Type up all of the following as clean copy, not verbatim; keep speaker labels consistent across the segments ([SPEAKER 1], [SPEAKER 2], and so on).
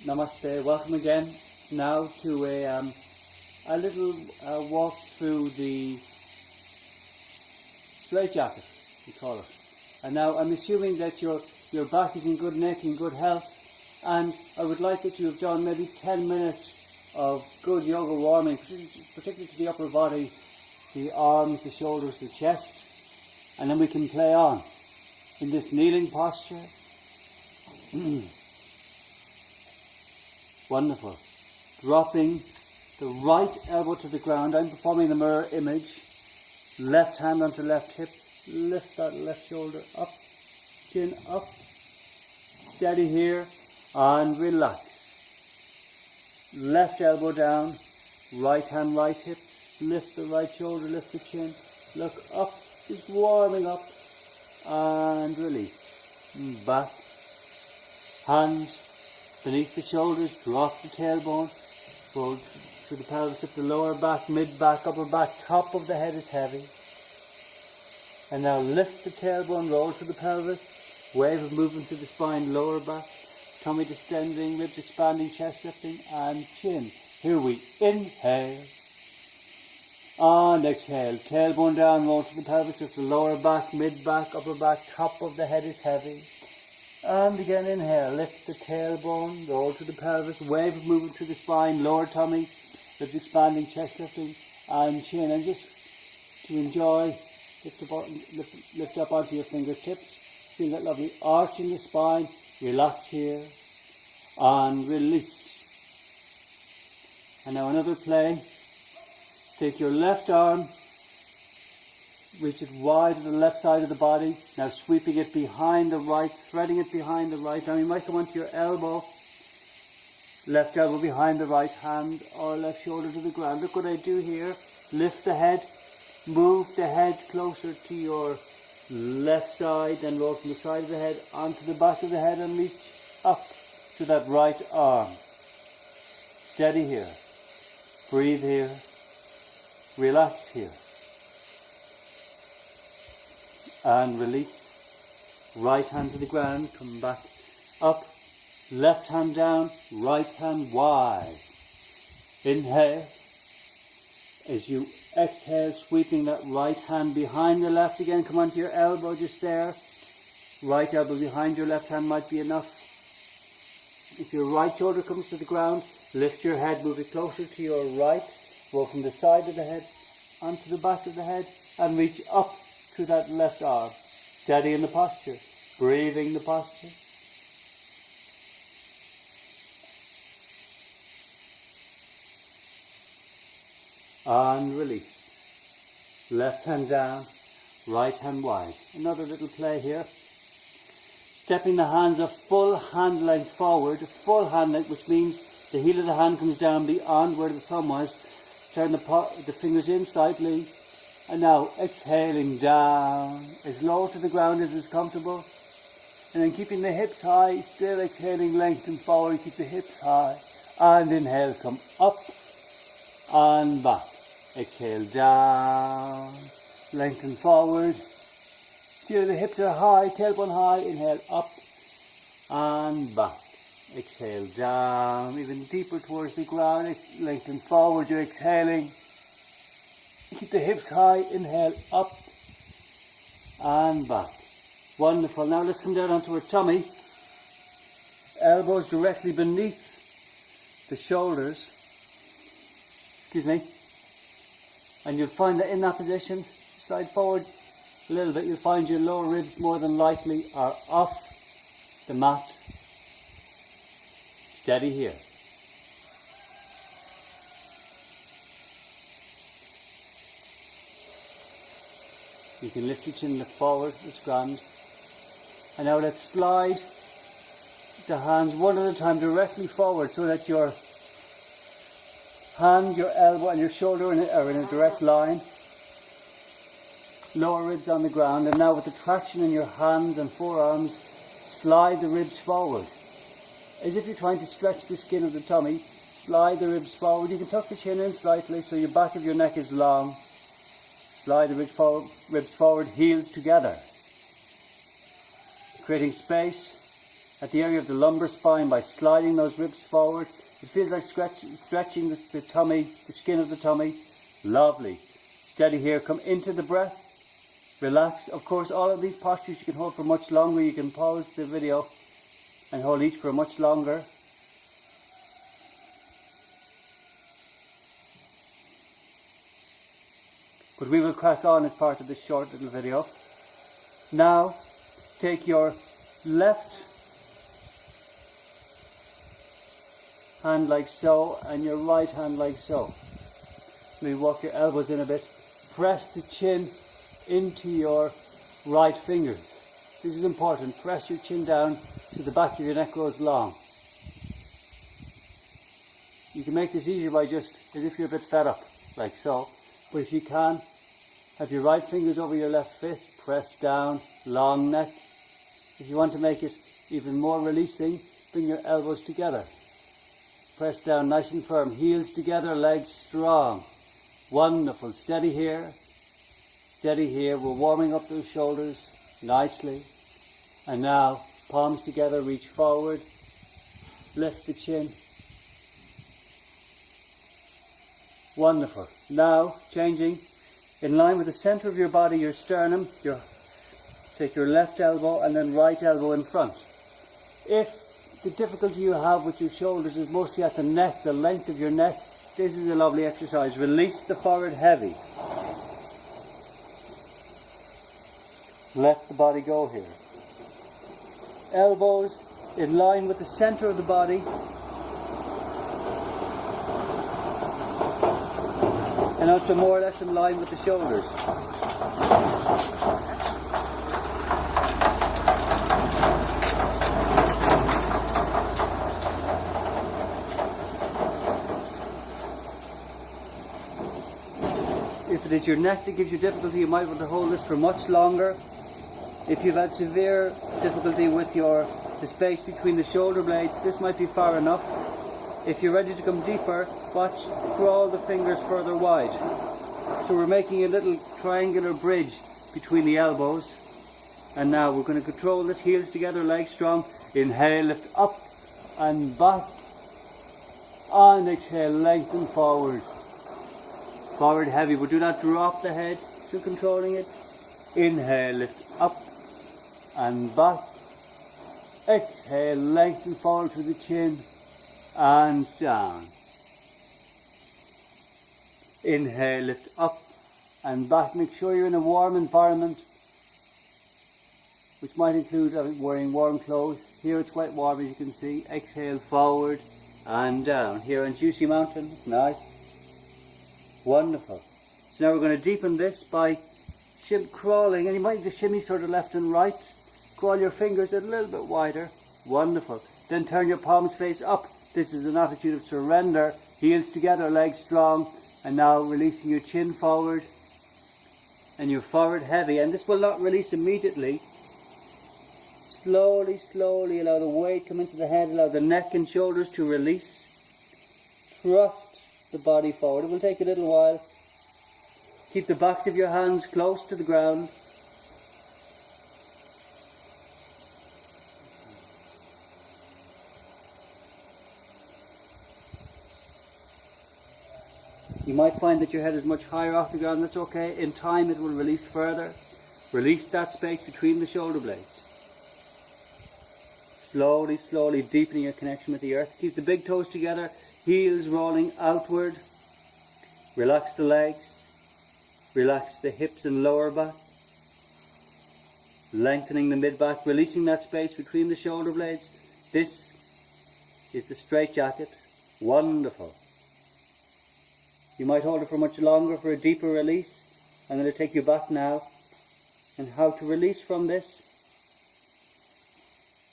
[SPEAKER 1] Namaste, welcome again now to a little walk through the Straitjacket, we call it. And now I'm assuming that your back is in good neck, in good health, and I would like that you have done maybe 10 minutes of good yoga warming, particularly to the upper body, the arms, the shoulders, the chest, and then we can play on in this kneeling posture. Wonderful. Dropping the right elbow to the ground. I'm performing the mirror image. Left hand onto left hip. Lift that left shoulder up. Chin up. Steady here. And relax. Left elbow down. Right hand, right hip. Lift the right shoulder. Lift the chin. Look up. Just warming up. And release. Back. Hands beneath the shoulders, drop the tailbone, roll through the pelvis, up the lower back, mid-back, upper back, top of the head is heavy. And now lift the tailbone, roll through the pelvis, wave of movement through the spine, lower back, tummy distending, ribs expanding, chest lifting, and chin. Here we inhale, and exhale. Tailbone down, roll through the pelvis, up the lower back, mid-back, upper back, top of the head is heavy. And again, inhale, lift the tailbone, roll to the pelvis, wave of movement through the spine, lower tummy, ribs expanding, chest lifting, and chin. And just to enjoy, lift up onto your fingertips, feel that lovely arch in the spine, relax here, and release. And now another play. Take your left arm, reach it wide to the left side of the body. Now sweeping it behind the right, threading it behind the right arm. You might come onto your elbow, left elbow behind the right hand, or left shoulder to the ground. Look what I do here. Lift the head, move the head closer to your left side, then roll from the side of the head onto the back of the head and reach up to that right arm. Steady here. Breathe here. Relax here. And release. Right hand to the ground, come back up, left hand down, right hand wide. Inhale. As you exhale, sweeping that right hand behind the left again, come onto your elbow just there. Right elbow behind your left hand might be enough. If your right shoulder comes to the ground, lift your head, move it closer to your right, roll from the side of the head onto the back of the head, and reach up to that left arm. Steady in the posture, breathing the posture. And release. Left hand down, right hand wide. Another little play here. Stepping the hands a full hand length forward, full hand length, which means the heel of the hand comes down beyond where the thumb was. Turn the fingers in slightly. And now exhaling down, as low to the ground as is comfortable. And then keeping the hips high, still exhaling, lengthen forward, keep the hips high. And inhale, come up and back. Exhale down, lengthen forward. Feel the hips are high, tailbone high, inhale up and back. Exhale down, even deeper towards the ground, lengthen forward, you're exhaling. Keep the hips high, inhale, up and back. Wonderful. Now let's come down onto our tummy. Elbows directly beneath the shoulders. Excuse me. And you'll find that in that position, slide forward a little bit, you'll find your lower ribs more than likely are off the mat. Steady here. You can lift your chin, look forward, it's grand. And now let's slide the hands one at a time directly forward so that your hand, your elbow and your shoulder are in a direct line. Lower ribs on the ground, and now with the traction in your hands and forearms, slide the ribs forward. As if you're trying to stretch the skin of the tummy, slide the ribs forward. You can tuck the chin in slightly so your back of your neck is long. Slide the ribs forward, heels together. Creating space at the area of the lumbar spine by sliding those ribs forward. It feels like stretching the tummy, the skin of the tummy. Lovely. Steady here. Come into the breath. Relax. Of course, all of these postures you can hold for much longer. You can pause the video and hold each for much longer. But we will crack on as part of this short little video. Now, take your left hand like so, and your right hand like so. Maybe walk your elbows in a bit. Press the chin into your right fingers. This is important. Press your chin down so the back of your neck grows long. You can make this easier by just, as if you're a bit fed up, like so. But if you can, have your right fingers over your left fist, press down, long neck. If you want to make it even more releasing, bring your elbows together. Press down nice and firm, heels together, legs strong. Wonderful. Steady here. Steady here. We're warming up those shoulders nicely. And now, palms together, reach forward. Lift the chin. Wonderful. Now, changing. In line with the center of your body, your sternum, take your left elbow and then right elbow in front. If the difficulty you have with your shoulders is mostly at the neck, the length of your neck, this is a lovely exercise. Release the forehead heavy. Let the body go here. Elbows in line with the center of the body. And also more or less in line with the shoulders. If it is your neck that gives you difficulty, you might want to hold this for much longer. If you've had severe difficulty with the space between the shoulder blades, this might be far enough. If you're ready to come deeper, watch, crawl the fingers further wide. So we're making a little triangular bridge between the elbows. And now we're going to control this, heels together, legs strong. Inhale, lift up and back. And exhale, lengthen forward. Forward heavy, but do not drop the head to controlling it. Inhale, lift up and back. Exhale, lengthen forward through the chin and down. Inhale, lift up and back. Make sure you're in a warm environment, which might include wearing warm clothes. Here it's quite warm, as you can see. Exhale, forward and down. Here on Juicy Mountain, nice. Wonderful. So now we're going to deepen this by crawling, and you might just shimmy sort of left and right. Crawl your fingers a little bit wider. Wonderful. Then turn your palms face up. This is an attitude of surrender. Heels together, legs strong. And now releasing your chin forward and your forehead heavy. And this will not release immediately. Slowly, slowly allow the weight come into the head. Allow the neck and shoulders to release. Thrust the body forward. It will take a little while. Keep the backs of your hands close to the ground. You might find that your head is much higher off the ground. That's okay. In time it will release further. Release that space between the shoulder blades. Slowly, slowly deepening your connection with the earth. Keep the big toes together. Heels rolling outward. Relax the legs. Relax the hips and lower back. Lengthening the mid-back. Releasing that space between the shoulder blades. This is the straitjacket. Wonderful. You might hold it for much longer for a deeper release. I'm going to take you back now and how to release from this.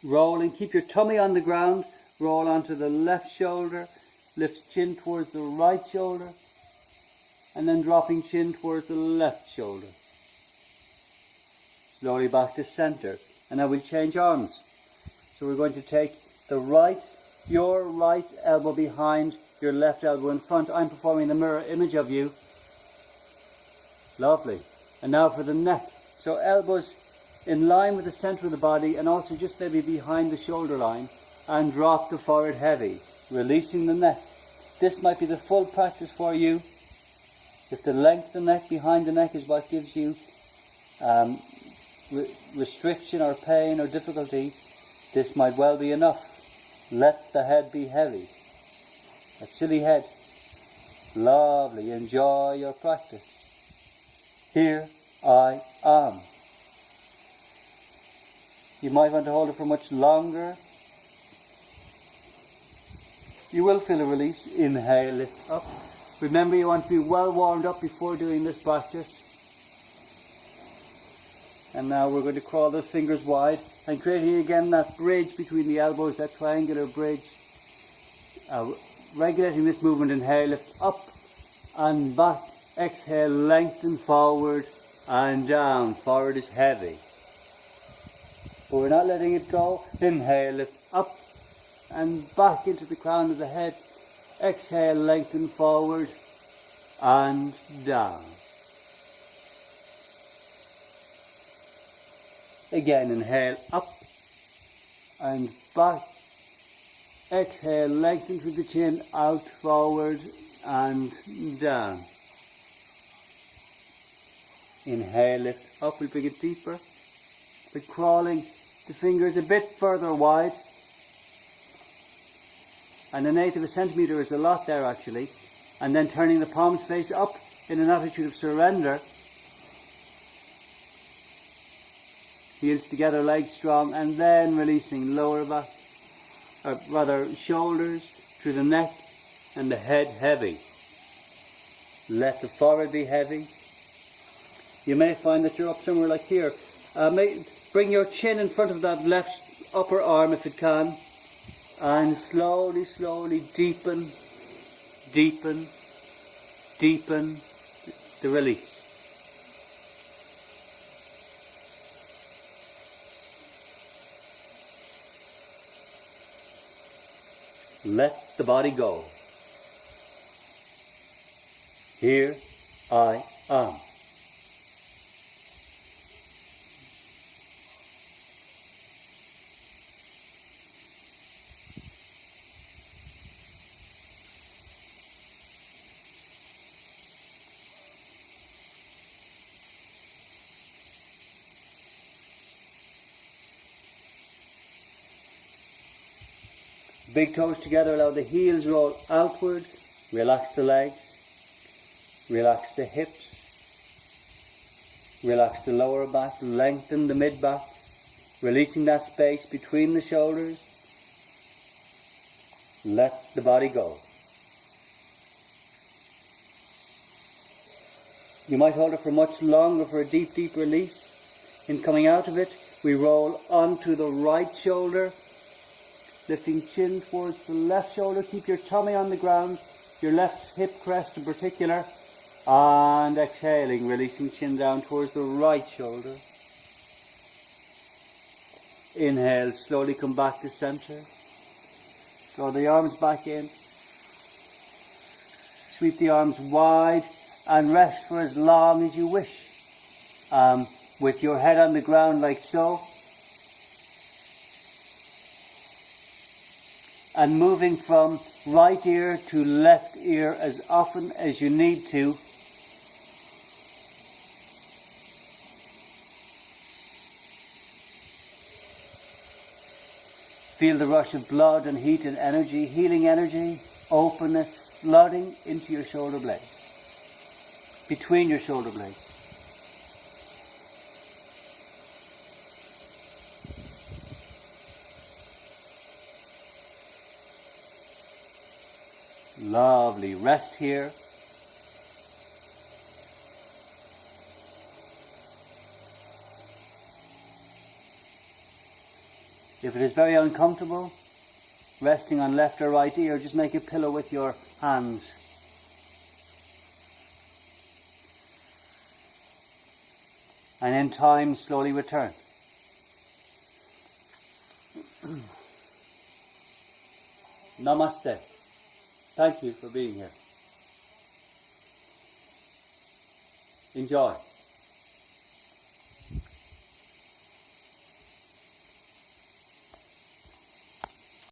[SPEAKER 1] Rolling, keep your tummy on the ground, roll onto the left shoulder, lift chin towards the right shoulder, and then dropping chin towards the left shoulder. Slowly back to center. And now we'll change arms. So we're going to take your right elbow behind your left elbow in front. I'm performing the mirror image of you. Lovely. And now for the neck. So elbows in line with the center of the body and also just maybe behind the shoulder line, and drop the forehead heavy, releasing the neck. This might be the full practice for you. If the length of the neck behind the neck is what gives you restriction or pain or difficulty, this might well be enough. Let the head be heavy. A silly head. Lovely. Enjoy your practice. Here I am. You might want to hold it for much longer. You will feel a release. Inhale, lift up. Remember, you want to be well warmed up before doing this practice. And now we're going to crawl those fingers wide and creating again that bridge between the elbows, that triangular bridge. Regulating this movement. Inhale, lift up and back. Exhale, lengthen forward and down. Forward is heavy. But we're not letting it go. Inhale, lift up and back into the crown of the head. Exhale, lengthen forward and down. Again, inhale, up and back. Exhale, lengthen through the chin, out, forward and down. Inhale, lift up, we'll bring it deeper. But crawling the fingers a bit further wide. And an eighth of a centimetre is a lot there actually. And then turning the palms face up in an attitude of surrender. Heels together, legs strong, and then releasing lower back, or rather shoulders through the neck and the head heavy. Let the forehead be heavy. You may find that you're up somewhere like here. Bring your chin in front of that left upper arm if it can, and slowly, slowly deepen, deepen, deepen the release. Let the body go. Here I am. Big toes together, allow the heels roll outward, relax the legs, relax the hips, relax the lower back, lengthen the mid back, releasing that space between the shoulders. Let the body go. You might hold it for much longer for a deep, deep release. In coming out of it, we roll onto the right shoulder, lifting chin towards the left shoulder. Keep your tummy on the ground, your left hip crest in particular, and exhaling, releasing chin down towards the right shoulder. Inhale, slowly come back to center. Draw the arms back in. Sweep the arms wide and rest for as long as you wish. With your head on the ground like so. And moving from right ear to left ear as often as you need to. Feel the rush of blood and heat and energy, healing energy, openness flooding into your shoulder blades, between your shoulder blades. Lovely. Rest here. If it is very uncomfortable, resting on left or right ear, just make a pillow with your hands. And in time, slowly return. Namaste. Thank you for being here. Enjoy.